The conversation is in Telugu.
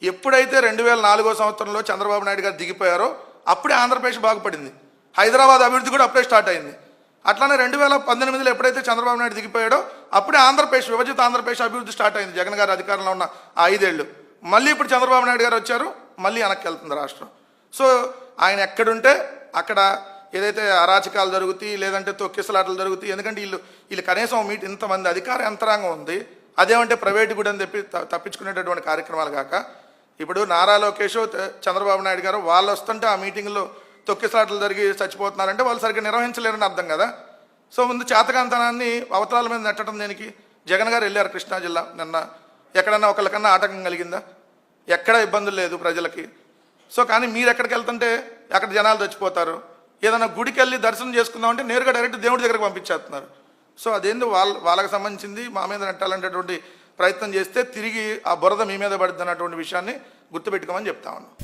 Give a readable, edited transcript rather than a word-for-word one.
ఎప్పుడైతే 2004 సంవత్సరంలో చంద్రబాబు నాయుడు గారు దిగిపోయారో అప్పుడే ఆంధ్రప్రదేశ్ బాగుపడింది. హైదరాబాద్ అభివృద్ధి కూడా అప్పుడే స్టార్ట్ అయింది. అట్లానే 2018లో ఎప్పుడైతే చంద్రబాబు నాయుడు దిగిపోయాడో అప్పుడే ఆంధ్రప్రదేశ్, విభజిత ఆంధ్రప్రదేశ్ అభివృద్ధి స్టార్ట్ అయింది. జగన్ గారు అధికారంలో ఉన్న 5 ఏళ్ళు. మళ్ళీ ఇప్పుడు చంద్రబాబు నాయుడు గారు వచ్చారు, మళ్ళీ వెనక్కి వెళ్తుంది రాష్ట్రం. సో ఆయన ఎక్కడుంటే అక్కడ ఏదైతే అరాచకాలు జరుగుతాయి, లేదంటే తొక్కిసలాటలు జరుగుతాయి. ఎందుకంటే వీళ్ళు కనీసం ఇంతమంది అధికార యంత్రాంగం ఉంది, అదేమంటే ప్రైవేటు కూడా అని చెప్పి తప్పించుకునేటటువంటి కార్యక్రమాలు కాక, ఇప్పుడు నారా లోకేష్, చంద్రబాబు నాయుడు గారు వాళ్ళు వస్తుంటే ఆ మీటింగ్లో తొక్కిసలాటలు జరిగి చచ్చిపోతున్నారంటే వాళ్ళు సరిగ్గా నిర్వహించలేరని అర్థం కదా. సో ముందు చేతకాంతనాన్ని అవతరాల మీద నెట్టడం దేనికి? జగన్ గారు వెళ్ళారు కృష్ణా జిల్లా నిన్న, ఎక్కడన్నా ఒకళ్ళకన్నా ఆటంకం కలిగిందా? ఎక్కడ ఇబ్బందులు లేదు ప్రజలకి. సో కానీ మీరు ఎక్కడికి వెళ్తుంటే అక్కడ జనాలు చచ్చిపోతారు. ఏదైనా గుడికి వెళ్ళి దర్శనం చేసుకుందామంటే నేరుగా డైరెక్ట్ దేవుడి దగ్గరకు పంపించేస్తున్నారు. సో అదేందో వాళ్ళకి సంబంధించింది మా మీద నెట్టాలనేటువంటి ప్రయత్నం చేస్తే తిరిగి ఆ బురద మీ మీద పడుతుంది అన్నటువంటి విషయాన్ని గుర్తుపెట్టుకోమని చెప్తా ఉన్నాను.